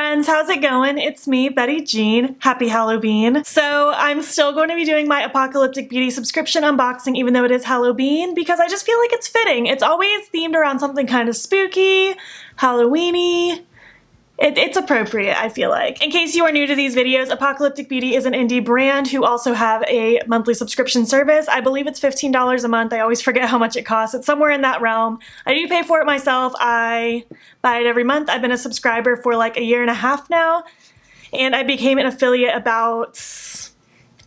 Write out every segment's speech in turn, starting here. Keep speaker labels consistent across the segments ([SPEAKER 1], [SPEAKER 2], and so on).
[SPEAKER 1] friends, how's it going? It's me, Betty Jean. Happy Halloween. So I'm still going to be doing my Apocalyptic Beauty subscription unboxing even though it is Halloween because I just feel like it's fitting. It's always themed around something kind of spooky, Halloween-y. It's appropriate, I feel like. In case you are new to these videos, Apocalyptic Beauty is an indie brand who also have a monthly subscription service. I believe it's $15 a month. I always forget how much it costs. It's somewhere in that realm. I do pay for it myself. I buy it every month. I've been a subscriber for like a year and a half now, and I became an affiliate about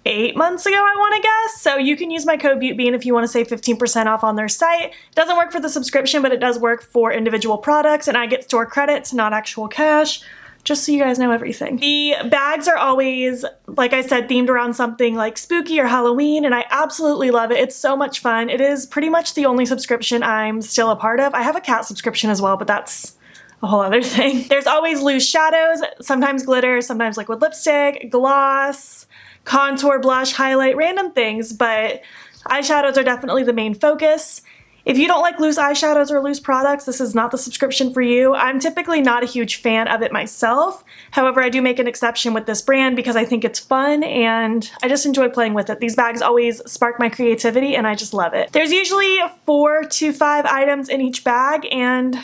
[SPEAKER 1] 8 months ago, I want to guess. So you can use my code beautbean if you want to save 15% off on their site. It doesn't work for the subscription, but it does work for individual products, and I get store credits, not actual cash, just so you guys know everything. The bags are always, like I said, themed around something like spooky or Halloween, and I absolutely love it. It's so much fun. It is pretty much the only subscription I'm still a part of. I have a cat subscription as well, but that's a whole other thing. There's always loose shadows, sometimes glitter, sometimes liquid lipstick, gloss, contour, blush, highlight, random things, but eyeshadows are definitely the main focus. If you don't like loose eyeshadows or loose products, this is not the subscription for you. I'm typically not a huge fan of it myself. However, I do make an exception with this brand because I think it's fun and I just enjoy playing with it. These bags always spark my creativity and I just love it. There's usually 4 to 5 items in each bag, and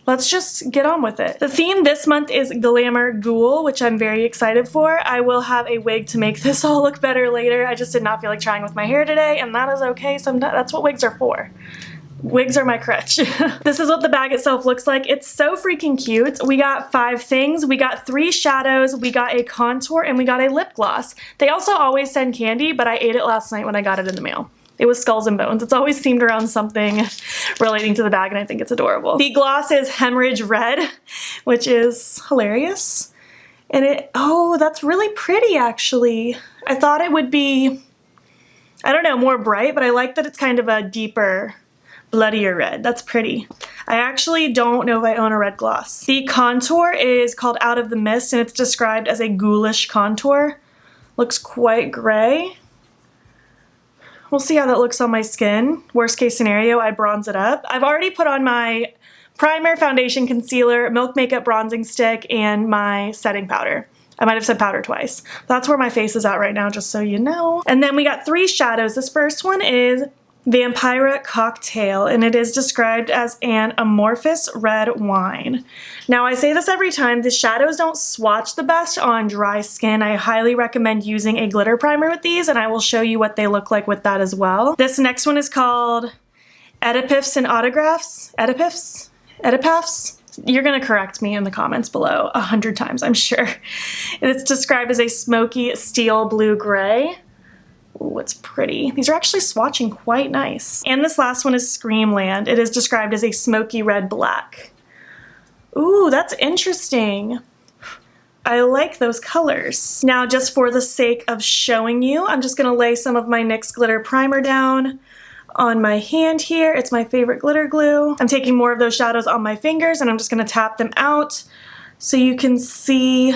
[SPEAKER 1] let's just get on with it. The theme this month is Glamour Ghoul, which I'm very excited for. I will have a wig to make this all look better later. I just did not feel like trying with my hair today, and that is okay. Sometimes that's what wigs are for. Wigs are my crutch. This is what the bag itself looks like. It's so freaking cute. We got 5 things. We got 3 shadows, we got a contour, and we got a lip gloss. They also always send candy, but I ate it last night when I got it in the mail. It was Skulls and Bones. It's always themed around something relating to the bag, and I think it's adorable. The gloss is Hemorrhage Red, which is hilarious. And oh, that's really pretty actually. I thought it would be, I don't know, more bright, but I like that it's kind of a deeper, bloodier red. That's pretty. I actually don't know if I own a red gloss. The contour is called Out of the Mist, and it's described as a ghoulish contour. Looks quite gray. We'll see how that looks on my skin. Worst case scenario, I bronze it up. I've already put on my primer, foundation, concealer, Milk Makeup bronzing stick, and my setting powder. I might have said powder twice. That's where my face is at right now, just so you know. And then we got 3 shadows. This first one is Vampira Cocktail, and it is described as an amorphous red wine. Now, I say this every time, the shadows don't swatch the best on dry skin. I highly recommend using a glitter primer with these, and I will show you what they look like with that as well. This next one is called Edipiffs and Autographs. Edipaphs? You're gonna correct me in the comments below 100 times, I'm sure. It's described as a smoky steel blue gray. Ooh, it's pretty. These are actually swatching quite nice. And this last one is Screamland. It is described as a smoky red black. Ooh, that's interesting. I like those colors. Now, just for the sake of showing you, I'm just gonna lay some of my NYX glitter primer down on my hand here. It's my favorite glitter glue. I'm taking more of those shadows on my fingers and I'm just gonna tap them out so you can see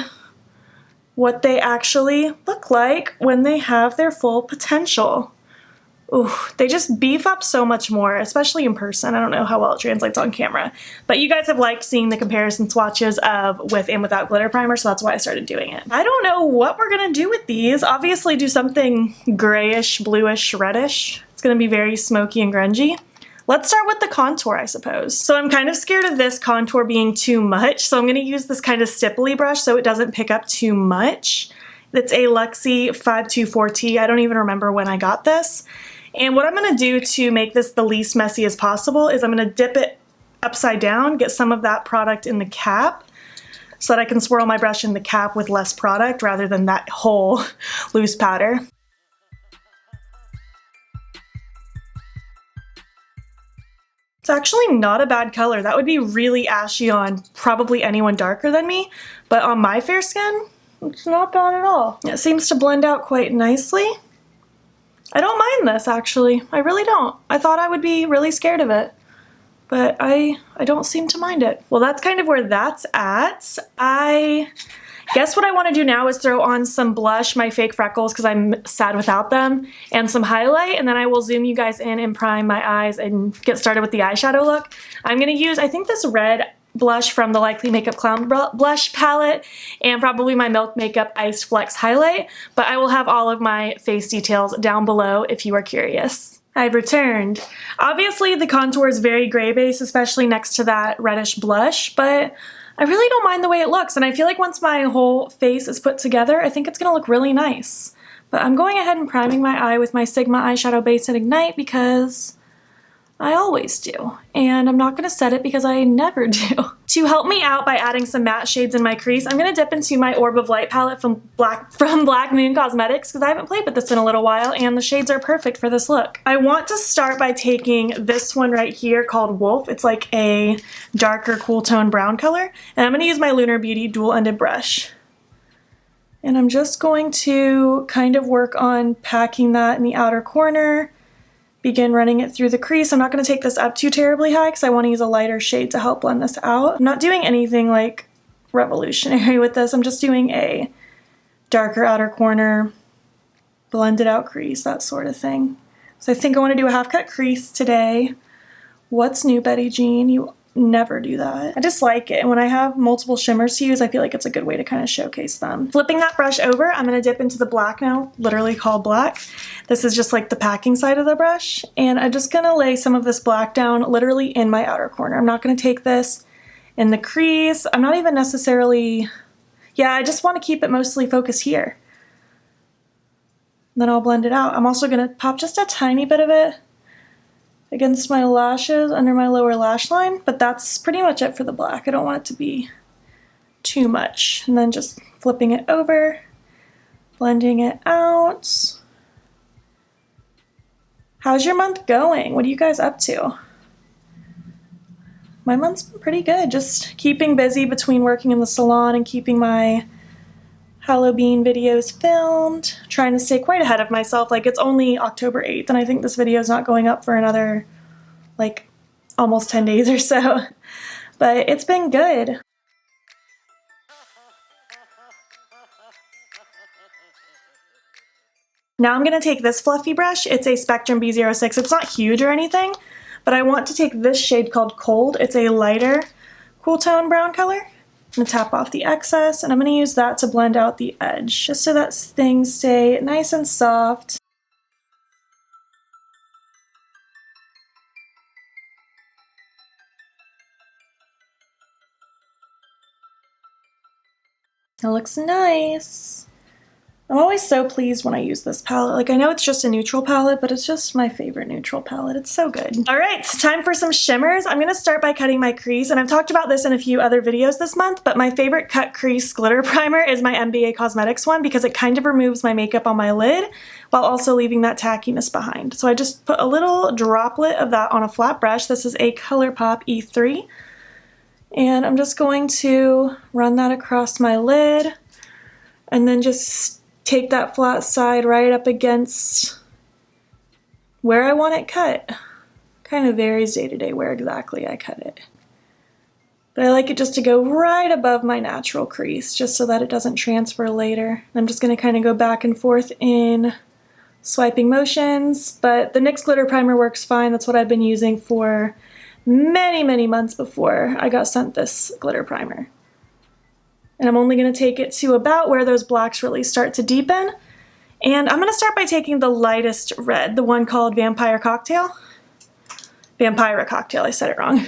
[SPEAKER 1] what they actually look like when they have their full potential. Ooh, they just beef up so much more, especially in person. I don't know how well it translates on camera, but you guys have liked seeing the comparison swatches of with and without glitter primer, so that's why I started doing it. I don't know what we're gonna do with these. Obviously do something grayish, bluish, reddish. It's gonna be very smoky and grungy. Let's start with the contour, I suppose. So I'm kind of scared of this contour being too much, so I'm gonna use this kind of stipply brush so it doesn't pick up too much. It's a Luxie 524T. I don't even remember when I got this. And what I'm gonna do to make this the least messy as possible is I'm gonna dip it upside down, get some of that product in the cap so that I can swirl my brush in the cap with less product rather than that whole loose powder. It's actually not a bad color. That would be really ashy on probably anyone darker than me, but on my fair skin, it's not bad at all. It seems to blend out quite nicely. I don't mind this, actually. I really don't. I thought I would be really scared of it, but I don't seem to mind it. Well, that's kind of where that's at. I guess what I want to do now is throw on some blush, my fake freckles, because I'm sad without them, and some highlight, and then I will zoom you guys in and prime my eyes and get started with the eyeshadow look. I'm going to use, I think, this red blush from the Likely Makeup Clown Blush palette and probably my Milk Makeup Iced Flex highlight, but I will have all of my face details down below if you are curious. I've returned. Obviously the contour is very gray base, especially next to that reddish blush, but I really don't mind the way it looks, and I feel like once my whole face is put together, I think it's gonna look really nice. But I'm going ahead and priming my eye with my Sigma eyeshadow base in Ignite because I always do, and I'm not going to set it because I never do. To help me out by adding some matte shades in my crease, I'm going to dip into my Orb of Light palette from Black Moon Cosmetics because I haven't played with this in a little while, and the shades are perfect for this look. I want to start by taking this one right here called Wolf. It's like a darker cool tone brown color, and I'm going to use my Lunar Beauty dual-ended brush. And I'm just going to kind of work on packing that in the outer corner, begin running it through the crease. I'm not going to take this up too terribly high because I want to use a lighter shade to help blend this out. I'm not doing anything like revolutionary with this. I'm just doing a darker outer corner, blended out crease, that sort of thing. So I think I want to do a half cut crease today. What's new, Betty Jean? You never do that. I just like it, and when I have multiple shimmers to use, I feel like it's a good way to kind of showcase them. Flipping that brush over, I'm going to dip into the black now, literally called black. This is just like the packing side of the brush, and I'm just going to lay some of this black down literally in my outer corner. I'm not going to take this in the crease. I'm not even necessarily, yeah, I just want to keep it mostly focused here. Then I'll blend it out. I'm also going to pop just a tiny bit of it against my lashes under my lower lash line, but that's pretty much it for the black. I don't want it to be too much. And then just flipping it over, blending it out. How's your month going? What are you guys up to? My month's been pretty good. Just keeping busy between working in the salon and keeping my Halloween videos filmed, trying to stay quite ahead of myself. Like, it's only October 8th, and I think this video is not going up for another, like, almost 10 days or so. But it's been good. Now I'm going to take this fluffy brush. It's a Spectrum B06. It's not huge or anything, but I want to take this shade called Cold. It's a lighter cool tone brown color. I'm going to tap off the excess, and I'm going to use that to blend out the edge, just so that things stay nice and soft. It looks nice. I'm always so pleased when I use this palette. Like, I know it's just a neutral palette, but it's just my favorite neutral palette. It's so good. All right, time for some shimmers. I'm gonna start by cutting my crease, and I've talked about this in a few other videos this month, but my favorite cut crease glitter primer is my MBA Cosmetics one because it kind of removes my makeup on my lid while also leaving that tackiness behind. So I just put a little droplet of that on a flat brush. This is a ColourPop E3. And I'm just going to run that across my lid and then just take that flat side right up against where I want it cut. Kind of varies day to day where exactly I cut it. But I like it just to go right above my natural crease, just so that it doesn't transfer later. I'm just going to kind of go back and forth in swiping motions, but the NYX glitter primer works fine. That's what I've been using for many, many months before I got sent this glitter primer. And I'm only going to take it to about where those blacks really start to deepen. And I'm going to start by taking the lightest red, the one called Vampire Cocktail. Vampira Cocktail, I said it wrong.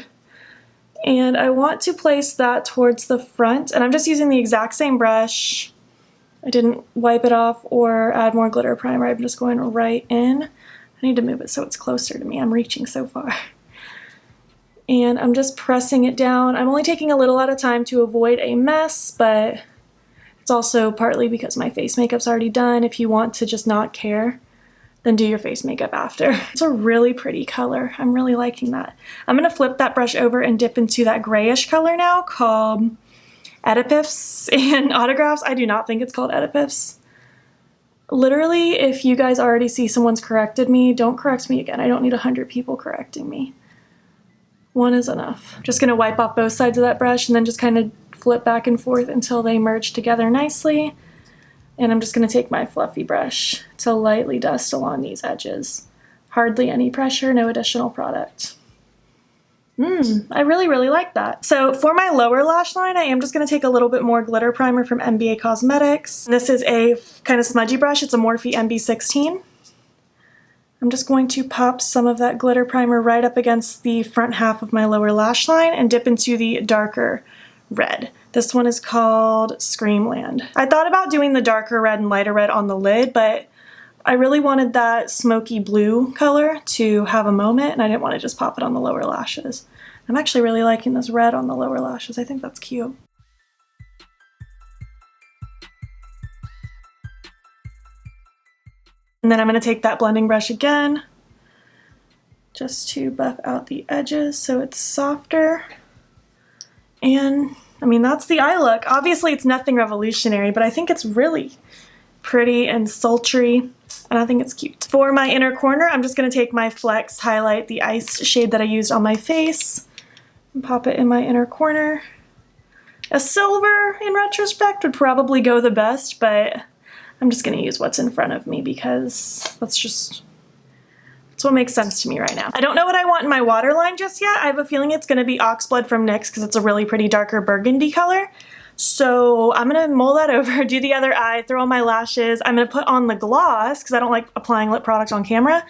[SPEAKER 1] And I want to place that towards the front, and I'm just using the exact same brush. I didn't wipe it off or add more glitter primer. I'm just going right in. I need to move it so it's closer to me. I'm reaching so far. And I'm just pressing it down. I'm only taking a little at a time to avoid a mess, but it's also partly because my face makeup's already done. If you want to just not care, then do your face makeup after. It's a really pretty color. I'm really liking that. I'm gonna flip that brush over and dip into that grayish color now called Oedipus and Autographs. I do not think it's called Oedipus. Literally, if you guys already see someone's corrected me, don't correct me again. I don't need 100 people correcting me. One is enough. I'm just gonna wipe off both sides of that brush and then just kind of flip back and forth until they merge together nicely. And I'm just gonna take my fluffy brush to lightly dust along these edges. Hardly any pressure, no additional product. I really, really like that. So for my lower lash line, I am just going to take a little bit more glitter primer from MBA Cosmetics. This is a kind of smudgy brush. It's a Morphe MB16. I'm just going to pop some of that glitter primer right up against the front half of my lower lash line and dip into the darker red. This one is called Screamland. I thought about doing the darker red and lighter red on the lid, but I really wanted that smoky blue color to have a moment, and I didn't want to just pop it on the lower lashes. I'm actually really liking this red on the lower lashes. I think that's cute. And then I'm going to take that blending brush again, just to buff out the edges so it's softer. And I mean, that's the eye look. Obviously it's nothing revolutionary, but I think it's really pretty and sultry, and I think it's cute. For my inner corner, I'm just going to take my Flex Highlight, the ice shade that I used on my face, and pop it in my inner corner. A silver, in retrospect, would probably go the best, but I'm just going to use what's in front of me because that's what makes sense to me right now. I don't know what I want in my waterline just yet. I have a feeling it's going to be Oxblood from NYX because it's a really pretty darker burgundy color. So I'm going to mull that over, do the other eye, throw on my lashes. I'm going to put on the gloss because I don't like applying lip product on camera.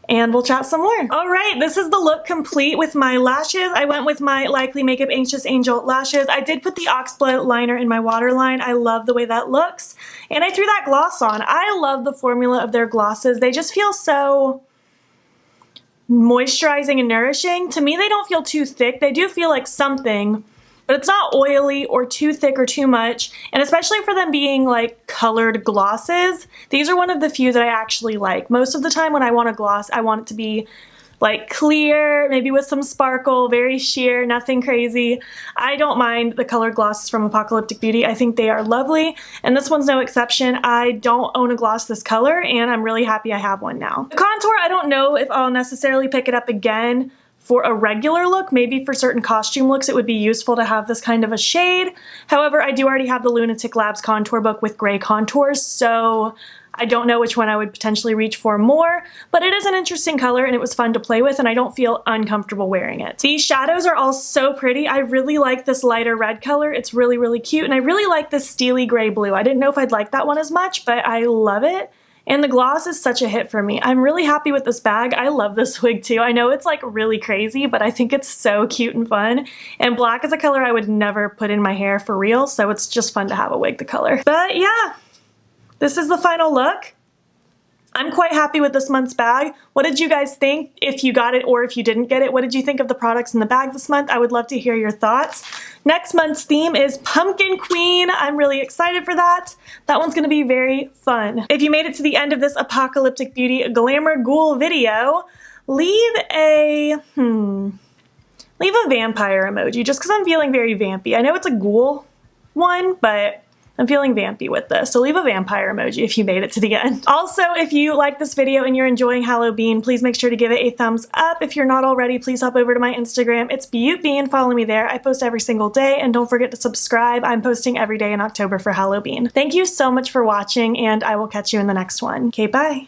[SPEAKER 1] And we'll chat some more. All right, this is the look complete with my lashes. I went with my Likely Makeup Anxious Angel lashes. I did put the Oxblood liner in my waterline. I love the way that looks. And I threw that gloss on. I love the formula of their glosses. They just feel so moisturizing and nourishing. To me, they don't feel too thick. They do feel like something, but it's not oily or too thick or too much. And especially for them being like colored glosses, these are one of the few that I actually like. Most of the time when I want a gloss, I want it to be like clear, maybe with some sparkle, very sheer, nothing crazy. I don't mind the colored glosses from Apocalyptic Beauty. I think they are lovely, and this one's no exception. I don't own a gloss this color, and I'm really happy I have one now. The contour, I don't know if I'll necessarily pick it up again for a regular look. Maybe for certain costume looks it would be useful to have this kind of a shade. However, I do already have the Lunatic Labs contour book with gray contours, so I don't know which one I would potentially reach for more, but it is an interesting color and it was fun to play with, and I don't feel uncomfortable wearing it. These shadows are all so pretty. I really like this lighter red color. It's really, really cute, and I really like this steely gray blue. I didn't know if I'd like that one as much, but I love it. And the gloss is such a hit for me. I'm really happy with this bag. I love this wig too. I know it's like really crazy, but I think it's so cute and fun. And black is a color I would never put in my hair for real, so it's just fun to have a wig the color. But yeah. This is the final look. I'm quite happy with this month's bag. What did you guys think? If you got it or if you didn't get it, what did you think of the products in the bag this month? I would love to hear your thoughts. Next month's theme is Pumpkin Queen. I'm really excited for that. That one's gonna be very fun. If you made it to the end of this Apocalyptic Beauty Glamour Ghoul video, leave a vampire emoji just because I'm feeling very vampy. I know it's a ghoul one, but I'm feeling vampy with this, so leave a vampire emoji if you made it to the end. Also, if you like this video and you're enjoying Halloween, please make sure to give it a thumbs up. If you're not already, please hop over to my Instagram. It's beautbean. Follow me there. I post every single day, and don't forget to subscribe. I'm posting every day in October for Halloween. Thank you so much for watching, and I will catch you in the next one. Okay, bye.